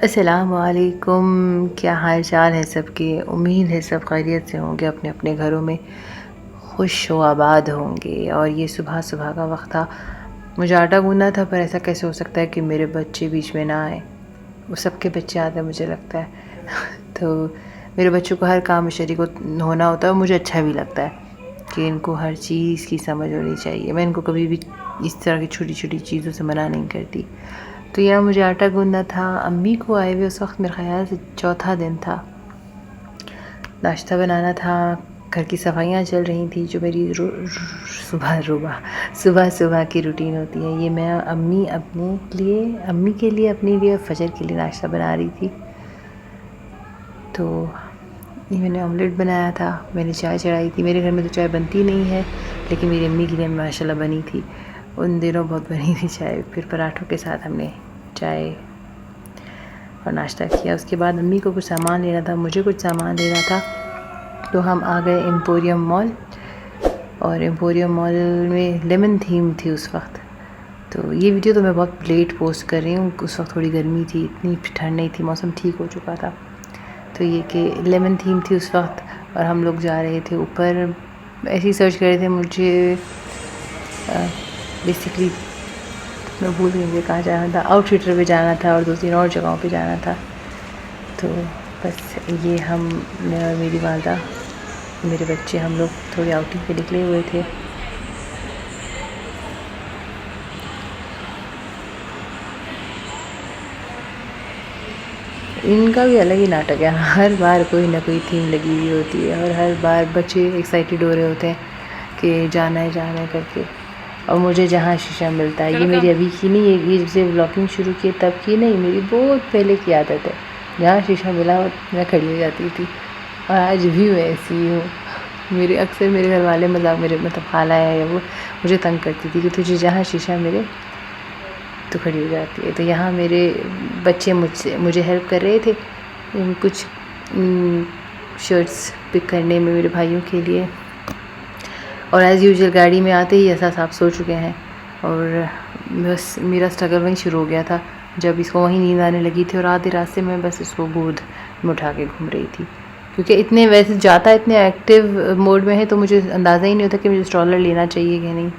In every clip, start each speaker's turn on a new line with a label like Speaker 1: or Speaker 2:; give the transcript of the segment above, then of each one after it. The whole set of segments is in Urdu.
Speaker 1: السلام علیکم، کیا حال چال ہے سب کے؟ امید ہے سب خیریت سے ہوں گے، اپنے اپنے گھروں میں خوش و آباد ہوں گے۔ اور یہ صبح صبح کا وقت تھا، مجھے آٹا گوندنا تھا، پر ایسا کیسے ہو سکتا ہے کہ میرے بچے بیچ میں نہ آئیں؟ وہ سب کے بچے آتے ہیں مجھے لگتا ہے تو میرے بچوں کو ہر کام میں شریک ہونا ہوتا ہے، اور مجھے اچھا بھی لگتا ہے کہ ان کو ہر چیز کی سمجھ ہونی چاہیے۔ میں ان کو کبھی بھی اس طرح کی چھوٹی چھوٹی چیزوں سے منع نہیں کرتی۔ تو یہاں مجھے آٹا گوندنا تھا، امی کو آئے ہوئے اس وقت میرے خیال سے چوتھا دن تھا، ناشتہ بنانا تھا، گھر کی صفائیاں چل رہی تھیں، جو میری صبح کی روٹین ہوتی ہے۔ یہ میں امی کے لیے اپنے لیے فجر کے لیے ناشتہ بنا رہی تھی۔ تو یہ میں نے آملیٹ بنایا تھا، میں نے چائے چڑھائی تھی۔ میرے گھر میں تو چائے بنتی نہیں ہے، لیکن میری امی کے لیے ماشاء اللہ بنی تھی، ان دنوں بہت بنی تھی چائے۔ پھر پراٹھوں کے ساتھ ہم نے چائے اور ناشتہ کیا۔ اس کے بعد امی کو کچھ سامان لینا تھا، مجھے کچھ سامان لینا تھا، تو ہم آ گئے ایمپوریم مال۔ اور ایمپوریم مال میں لیمن تھیم تھی اس وقت، تو یہ ویڈیو تو میں بہت لیٹ پوسٹ کر رہی ہوں، اس وقت تھوڑی گرمی تھی، اتنی ٹھنڈ نہیں تھی، موسم ٹھیک ہو چکا تھا۔ تو یہ کہ لیمن تھیم تھی اس وقت، اور ہم لوگ جا رہے تھے اوپر، ایسے ہی سرچ کر رہے تھے۔ مجھے بیسکلی میں بھول گئی مجھے کہاں جانا تھا، آؤٹ فٹر پہ جانا تھا اور 2-3 اور جگہوں پہ جانا تھا۔ تو بس یہ میں اور میری والدہ، میرے بچے، ہم لوگ تھوڑے آؤٹنگ پہ نکلے ہوئے تھے۔ ان کا بھی الگ ہی ناٹک ہے، ہر بار کوئی نہ کوئی تھیم لگی ہوئی ہوتی ہے، اور ہر بار بچے ایکسائٹیڈ ہو رہے ہوتے ہیں کہ جانا ہے کر کے۔ اور مجھے جہاں شیشہ ملتا ہے، یہ میری ابھی کی نہیں ہے، یہ جب سے بلاگنگ شروع کی تب کی نہیں، میری بہت پہلے کی عادت ہے، جہاں شیشہ ملا میں کھڑی ہو جاتی تھی، اور آج بھی میں ایسی ہی ہوں۔ اکثر میرے گھر والے مطلب خالہ ہے یا وہ مجھے تنگ کرتی تھی کہ تجھے جہاں شیشہ ملے تو کھڑی ہو جاتی ہے۔ تو یہاں میرے بچے مجھے ہیلپ کر رہے تھے کچھ شرٹس پک کرنے میں میرے بھائیوں کے لیے، اور ایز یوزول گاڑی میں آتے ہی احساس آپ سو چکے ہیں، اور بس میرا اسٹرگل وہیں شروع ہو گیا تھا جب اس کو وہیں نیند آنے لگی تھی، اور آدھے راستے میں بس اس کو گود میں اٹھا کے گھوم رہی تھی، کیونکہ اتنے ایکٹیو موڈ میں ہے، تو مجھے اندازہ ہی نہیں ہوتا کہ مجھے اسٹرالر لینا چاہیے کہ نہیں۔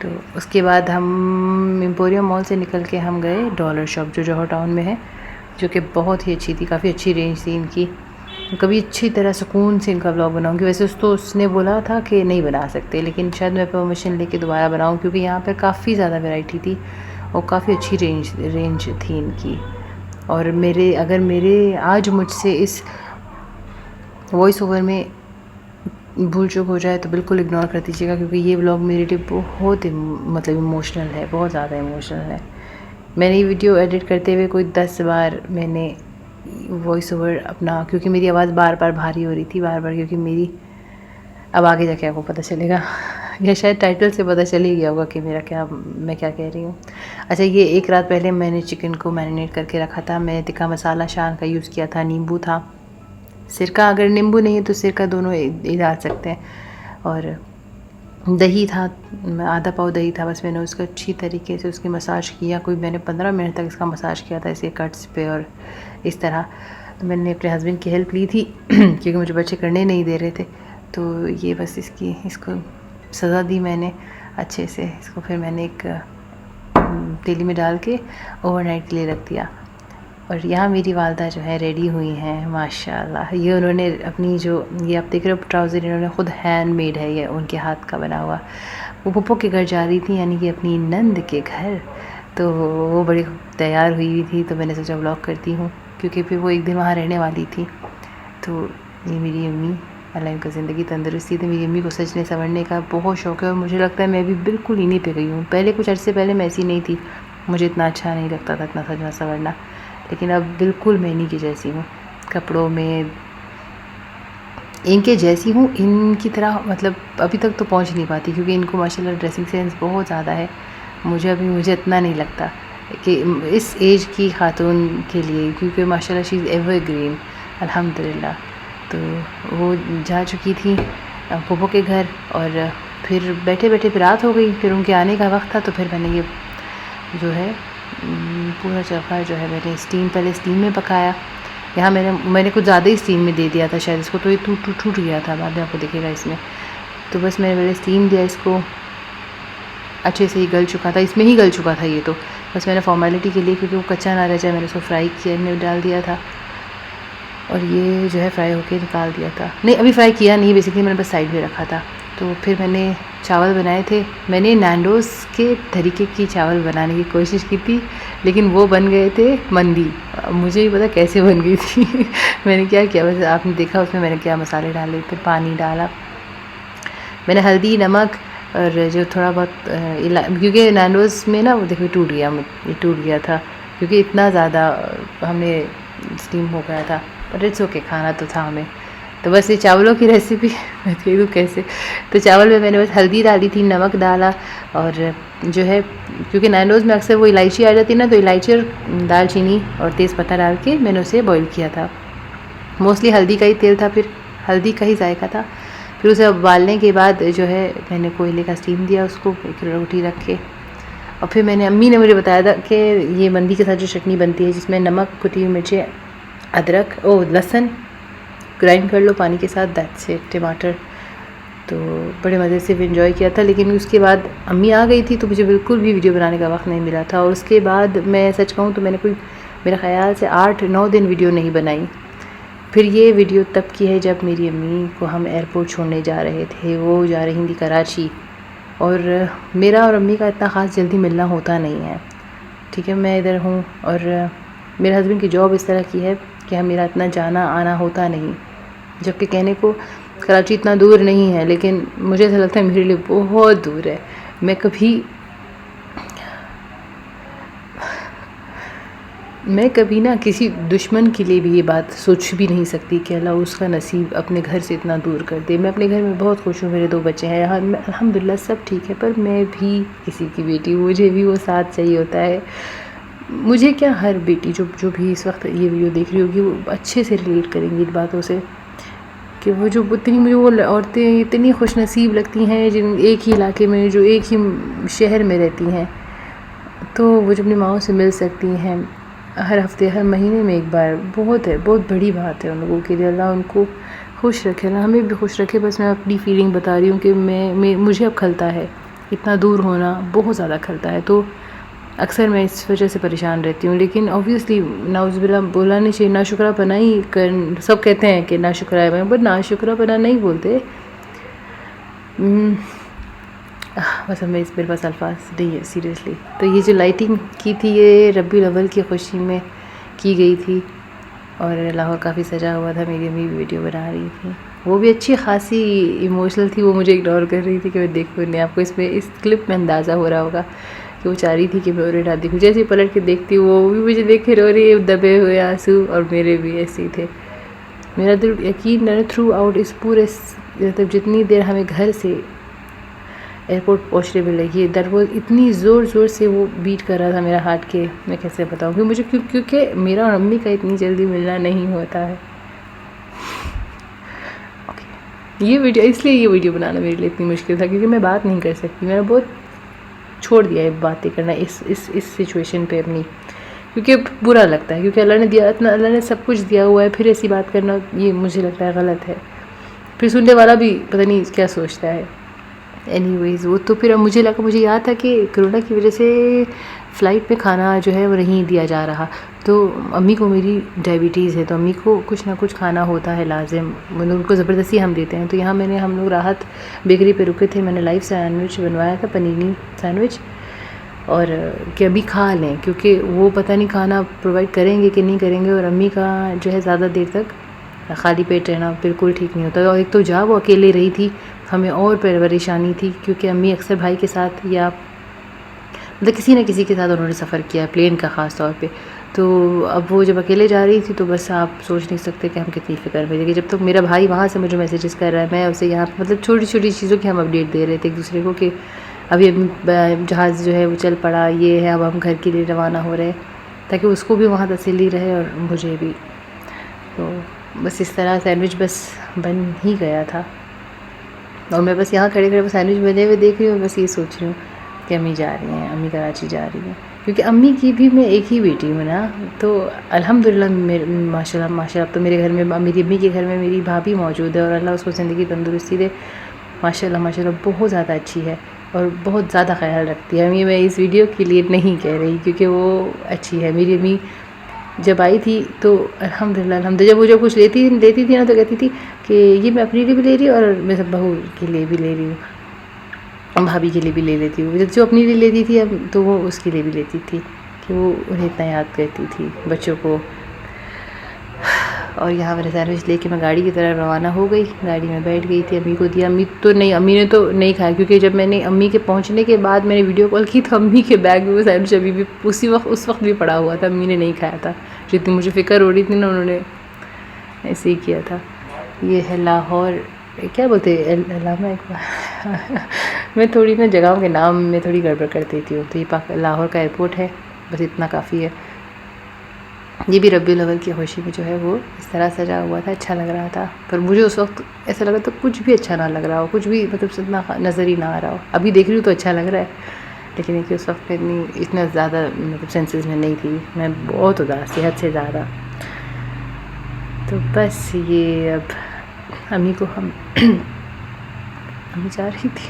Speaker 1: تو اس کے بعد ہم ایمپوریم مال سے نکل کے ہم گئے ڈالر شاپ، جو جوہر ٹاؤن میں ہے، جو کہ بہت ہی اچھی تھی، کافی اچھی رینج تھی ان کی۔ کبھی اچھی طرح سکون سے ان کا ولاگ بناؤں گی، ویسے اس نے بولا تھا کہ نہیں بنا سکتے، لیکن شاید میں پرمیشن لے کے دوبارہ بناؤں، کیونکہ یہاں پر کافی زیادہ ویرائٹی تھی اور کافی اچھی رینج تھی ان کی۔ اور اگر آج مجھ سے اس وائس اوور میں بھول چوک ہو جائے تو بالکل اگنور کر دیجیے گا، کیونکہ یہ ولاگ میرے لیے بہت مطلب ایموشنل ہے، بہت زیادہ ایموشنل ہے۔ میں نے یہ ویڈیو ایڈٹ کرتے ہوئے کوئی 10 بار میں نے وائس اوور اپنا، کیونکہ میری آواز بار بار بھاری ہو رہی تھی، کیونکہ اب آگے جا کے آپ کو پتہ چلے گا یا شاید ٹائٹل سے پتہ چل ہی گیا ہوگا کہ میں کیا کہہ رہی ہوں۔ اچھا، یہ ایک رات پہلے میں نے چکن کو میرینیٹ کر کے رکھا تھا، میں نے تکا مسالہ شان کا یوز کیا تھا، نیمبو تھا، سرکہ، اگر نیمبو نہیں ہے تو سرکہ، دونوں ڈال سکتے ہیں، اور دہی تھا، آدھا پاؤ دہی تھا، بس میں نے اس کو اچھی طریقے سے اس کی مساج کیا، میں نے 15 منٹ تک اس کا مساج کیا تھا، اسے کٹس پہ اور اس طرح۔ تو میں نے اپنے ہسبینڈ کی ہیلپ لی تھی کیونکہ مجھے بچے کرنے نہیں دے رہے تھے، تو یہ بس اس کو سزا دی میں نے اچھے سے۔ اس کو پھر میں نے ایک تیلی میں ڈال کے اوور نائٹ کے لیے رکھ دیا۔ اور یہاں میری والدہ جو ہے ریڈی ہوئی ہیں ماشاءاللہ، یہ انہوں نے اپنی یہ آپ دیکھ رہے ہو ٹراؤزر، انہوں نے خود ہینڈ میڈ ہے، یہ ان کے ہاتھ کا بنا ہوا۔ وہ پھپھو کے گھر جا رہی تھی، یعنی کہ اپنی نند کے گھر، تو وہ بڑی تیار ہوئی تھی، تو میں نے سوچا ولاگ کرتی ہوں، کیونکہ پھر وہ ایک دن وہاں رہنے والی تھی۔ تو یہ میری امی، اللہ ان کو زندگی تندرستی تھی، میری امی کو سجنے سنورنے کا بہت شوق ہے، اور مجھے لگتا ہے میں بھی بالکل انہیں پہ گئی ہوں۔ پہلے کچھ عرصے پہلے میں ایسی نہیں تھی، مجھے اتنا اچھا نہیں لگتا تھا اتنا سجنا سنورنا، لیکن اب بالکل میں انہیں کی جیسی ہوں، کپڑوں میں ان کے جیسی ہوں، ان کی طرح مطلب ابھی تک تو پہنچ نہیں پاتی، کیونکہ ان کو ماشاءاللہ ڈریسنگ سینس بہت زیادہ ہے، مجھے اتنا نہیں لگتا کہ اس ایج کی خاتون کے لیے، کیونکہ ماشاءاللہ شی از ایور گرین الحمدللہ۔ تو وہ جا چکی تھی پھپھو کے گھر، اور پھر بیٹھے بیٹھے رات ہو گئی، پھر ان کے آنے کا وقت تھا، تو پھر میں نے یہ جو ہے پورا چرخہ جو ہے میں نے پہلے اسٹیم میں پکایا. یہاں میں نے کچھ زیادہ ہی اسٹیم میں دے دیا تھا شاید اس کو, تو یہ ٹوٹ گیا تھا, بعد میں آپ کو دکھے گا اس میں. تو بس میں نے پہلے اسٹیم دیا اس کو, اچھے سے ہی گل چکا تھا, اس میں ہی گل چکا تھا یہ تو. بس میں نے فارمیلٹی کے لیے, کیونکہ وہ کچا نہ رہ جائے, میں نے اس کو فرائی کیا میں ڈال دیا تھا. اور یہ جو ہے فرائی ہو کے نکال دیا تھا. نہیں ابھی فرائی کیا نہیں, بیسکلی میں نے بس سائڈ میں رکھا تھا. تو پھر میں نے چاول بنائے تھے. میں نے نینڈوز کے طریقے کی چاول بنانے کی کوشش کی تھی, لیکن وہ بن گئے تھے مندی. مجھے نہیں پتا کیسے بن گئی تھی. میں نے کیا کیا, ویسے آپ نے دیکھا اس میں نے کیا مسالے ڈالے, پھر پانی ڈالا. میں نے ہلدی, نمک اور جو تھوڑا بہت کیونکہ نینڈوز میں نا وہ دیکھو ٹوٹ گیا تھا, کیونکہ اتنا زیادہ ہم نے اسٹیم ہو گیا تھا. بٹ اٹس اوکے, کھانا تو تھا ہمیں. تو بس یہ چاولوں کی ریسیپی میں کہہ دوں کیسے. تو چاول میں نے بس ہلدی ڈالی تھی, نمک ڈالا, اور جو ہے کیونکہ نینڈوز میں اکثر وہ الائچی آ جاتی ہے نا, تو الائچی اور دال چینی اور تیز پتہ ڈال کے میں نے اسے بوائل کیا تھا. موسٹلی ہلدی کا ہی تیل تھا, پھر ہلدی کا ہی ذائقہ تھا. پھر اسے ابالنے کے بعد جو ہے میں نے کوئلے کا اسٹیم دیا اس کو, ایک روٹی رکھ کے. اور پھر امی نے مجھے بتایا تھا کہ یہ مندی کے ساتھ جو چٹنی بنتی ہے, جس میں نمک, کٹی ہوئی مرچیں, ادرک, لہسن گرائنڈ کر لو پانی کے ساتھ, دیٹس اٹ, ٹماٹر. تو بڑے مزے سے بھی انجوائے کیا تھا. لیکن اس کے بعد امی آ گئی تھی تو مجھے بالکل بھی ویڈیو بنانے کا وقت نہیں ملا تھا. اور اس کے بعد میں سچ کہوں تو میں نے میرا خیال سے 8-9 دن ویڈیو نہیں بنائی. پھر یہ ویڈیو تب کی ہے جب میری امی کو ہم ایئرپورٹ چھوڑنے جا رہے تھے. وہ جا رہی تھی کراچی, اور میرا اور امی کا اتنا خاص جلدی ملنا ہوتا نہیں ہے. ٹھیک ہے, میں ادھر ہوں, اور میرے ہسبینڈ کی جاب اس طرح کی ہے کہ میرا اتنا جانا آنا ہوتا نہیں. جبکہ کہنے کو کراچی اتنا دور نہیں ہے, لیکن مجھے ایسا لگتا ہے میرے لیے بہت دور ہے. میں کبھی نا کسی دشمن کے لیے بھی یہ بات سوچ بھی نہیں سکتی کہ اللہ اس کا نصیب اپنے گھر سے اتنا دور کر دے. میں اپنے گھر میں بہت خوش ہوں, میرے 2 بچے ہیں, الحمدللہ سب ٹھیک ہے. پر میں بھی کسی کی بیٹی ہوں, مجھے بھی وہ ساتھ چاہیے ہوتا ہے. مجھے کیا, ہر بیٹی جو بھی اس وقت یہ ویڈیو دیکھ رہی ہوگی وہ اچھے سے ریلیٹ کریں گی ان باتوں سے, کہ وہ جو مجھے وہ عورتیں اتنی خوش نصیب لگتی ہیں جن ایک ہی علاقے میں, جو ایک ہی شہر میں رہتی ہیں, تو وہ جو اپنی ماؤں سے مل سکتی ہیں ہر ہفتے, ہر مہینے میں ایک بار, بہت بڑی بات ہے ان لوگوں کے لیے. اللہ ان کو خوش رکھے, اللہ ہمیں بھی خوش رکھے. بس میں اپنی فیلنگ بتا رہی ہوں کہ مجھے اب کھلتا ہے, اتنا دور ہونا بہت زیادہ کھلتا ہے. تو اکثر میں اس وجہ سے پریشان رہتی ہوں. لیکن اوبویسلی نعوذ باللہ بولا نہیں چاہیے, ناشکرہ پنا ہی سب کہتے ہیں کہ ناشکرہ ہے, بٹ ناشکرہ پنا نہیں بولتے. بس ہمیں اس میرے پاس الفاظ نہیں ہے سیریسلی. تو یہ جو لائٹنگ کی تھی یہ ربیع الاول کی خوشی میں کی گئی تھی, اور لاہور کافی سجا ہوا تھا. میری امی بھی ویڈیو بنا رہی تھی, وہ بھی اچھی خاصی ایموشنل تھی. وہ مجھے اگنور کر رہی تھی کہ میں دیکھوں نہیں. آپ کو اس کلپ میں اندازہ ہو رہا ہوگا کہ وہ چاہ رہی تھی کہ میں انہیں نہ دیکھوں. جیسے پلٹ کے دیکھتی وہ بھی مجھے دیکھ کے رو رہی ہے, دبے ہوئے آنسو, اور میرے بھی ایسے ہی تھے. میرا دل یقین تھرو آؤٹ اس پورے جتنی دیر ہمیں گھر سے ایئرپورٹ پہنچنے میں لگی, وہ اتنی زور سے وہ بیٹ کر رہا تھا میرا ہارٹ, کے میں کیسے بتاؤں. کیونکہ میرا اور امی کا اتنی جلدی ملنا نہیں ہوتا ہے. یہ ویڈیو اس لیے یہ ویڈیو بنانا میرے لیے اتنی مشکل تھا, کیونکہ میں بات نہیں کر سکتی. میں نے بہت چھوڑ دیا ہے باتیں کرنا اس سچویشن پہ اپنی, کیونکہ برا لگتا ہے. کیونکہ اللہ نے سب کچھ دیا ہوا ہے, پھر ایسی بات کرنا یہ مجھے لگتا ہے غلط ہے. پھر سننے والا بھی پتہ نہیں کیا سوچتا ہے. اینی ویز وہ تو پھر مجھے یاد تھا کہ کرونا کی وجہ سے فلائٹ میں کھانا جو ہے وہ نہیں دیا جا رہا. تو امی کو میری ڈائبٹیز ہے, تو امی کو کچھ نہ کچھ کھانا ہوتا ہے لازم, ان کو زبردستی ہم دیتے ہیں. تو یہاں ہم لوگ راحت بیکری پہ رکے تھے, میں نے لائف سینڈوچ بنوایا تھا, پنیری سینڈوچ, اور کہ ابھی کھا لیں, کیونکہ وہ پتہ نہیں کھانا پرووائڈ کریں گے کہ نہیں کریں گے. اور امی کا جو ہے زیادہ دیر تک خالی پیٹ رہنا بالکل ٹھیک نہیں ہوتا. اور ایک تو وہ اکیلے رہی تھی, ہمیں اور پریشانی تھی, کیونکہ امی اکثر بھائی کے ساتھ یا مطلب کسی نہ کسی کے ساتھ انہوں نے سفر کیا, پلین کا خاص طور پہ. تو اب وہ جب اکیلے جا رہی تھی تو بس آپ سوچ نہیں سکتے کہ ہم کتنی فکر میں تھے. جب تک میرا بھائی وہاں سے مجھے میسیجز کر رہا ہے, میں اسے یہاں مطلب چھوٹی چیزوں کی ہم اپڈیٹ دے رہے تھے ایک دوسرے کو, کہ ابھی جہاز جو ہے وہ چل پڑا, یہ ہے, اب ہم گھر کے لیے روانہ ہو رہے ہیں, تاکہ اس کو بھی وہاں تسلی رہے اور مجھے بھی. تو بس اس طرح سینڈوچ بس بن ہی گیا تھا, اور میں بس یہاں کھڑے سینڈوچ بنے ہوئے دیکھ رہی ہوں, بس یہ سوچ رہی ہوں کہ امی جا رہی ہیں, امی کراچی جا رہی ہیں. کیونکہ امی کی بھی میں ایک ہی بیٹی ہوں نا، تو الحمدللہ ماشاء اللہ ماشاء اللہ، اب تو میرے گھر میں میری امی کے گھر میں میری بھابھی موجود ہے، اور اللہ اس کو زندگی تندرستی دے، ماشاء اللہ بہت زیادہ اچھی ہے اور بہت زیادہ خیال رکھتی ہے۔ امی میں اس ویڈیو کے لیے نہیں کہہ رہی، کیونکہ وہ اچھی ہے میری امی۔ جب آئی تھی تو الحمدللہ جب وہ کچھ لیتی تھی نا، تو کہتی تھی کہ یہ میں اپنے لیے بھی لے رہی ہوں اور میں سب بہو کے لیے بھی لے رہی ہوں، بھابھی کے لیے بھی لے لیتی ہوں۔ جو اپنے لیے لیتی تھی اب تو وہ اس کے لیے بھی لیتی تھی، کہ وہ انہیں اتنا یاد کرتی تھی بچوں کو۔ اور یہاں پر سینڈوچ لے کے میں گاڑی کی طرف روانہ ہو گئی، گاڑی میں بیٹھ گئی تھی، امی کو دیا۔ امی نے تو نہیں کھایا، کیونکہ جب میں نے امی کے پہنچنے کے بعد میں نے ویڈیو کال کی تو امی کے بیگ میں وہ سینڈوچ ابھی بھی اس وقت بھی پڑا ہوا تھا، امی نے نہیں کھایا تھا۔ جتنی مجھے فکر ہو رہی تھی نا، انہوں نے ایسے ہی کیا تھا۔ یہ ہے لاہور، کیا بولتے علامہ اقبال میں تھوڑی نا جگہوں کے نام میں تھوڑی گڑبڑ کر دیتی ہوں، تو یہ لاہور کا ایئرپورٹ ہے، بس اتنا کافی ہے۔ یہ بھی ربیع الاول کی خوشی میں جو ہے وہ اس طرح سجا ہوا تھا، اچھا لگ رہا تھا، پر مجھے اس وقت ایسا لگا تو کچھ بھی اچھا نہ لگ رہا ہو، کچھ بھی مطلب اتنا نظر ہی نہ آ رہا ہو۔ ابھی دیکھ رہی ہوں تو اچھا لگ رہا ہے، لیکن یہ کہ اس وقت میں اتنا زیادہ مطلب سینسز میں نہیں تھی، میں بہت اداس تھی، حد سے زیادہ۔ تو بس یہ اب امی کو امی جا رہی تھی،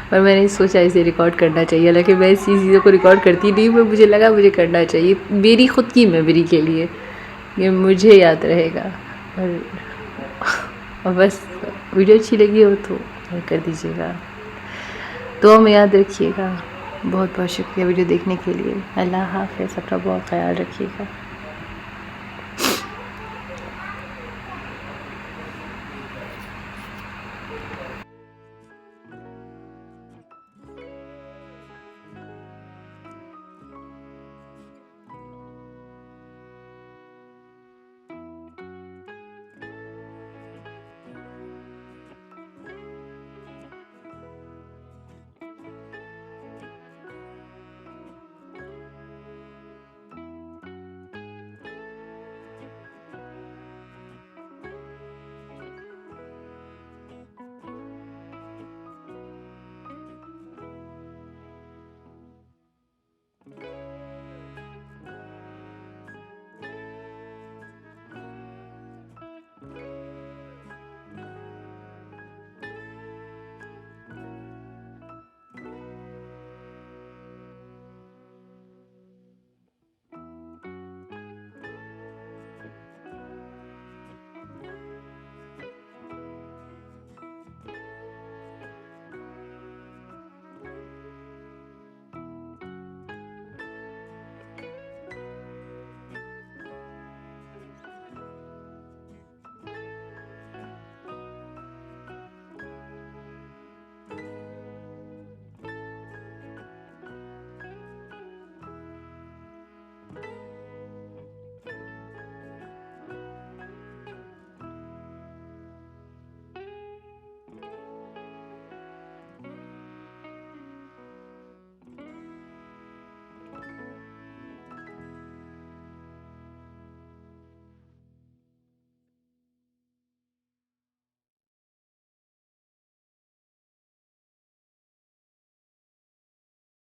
Speaker 1: اور میں نے سوچا اسے ریکارڈ کرنا چاہیے، حالانکہ میں اس چیزوں کو ریکارڈ کرتی نہیں ہوں، مجھے لگا مجھے کرنا چاہیے میری خود کی میموری کے لیے، یہ مجھے یاد رہے گا۔ اور بس ویڈیو اچھی لگی ہو تو لائک کر دیجیے گا، دعا میں یاد رکھیے گا۔ بہت بہت شکریہ ویڈیو دیکھنے کے لیے۔ اللہ حافظ، اپنا بہت خیال رکھیے گا۔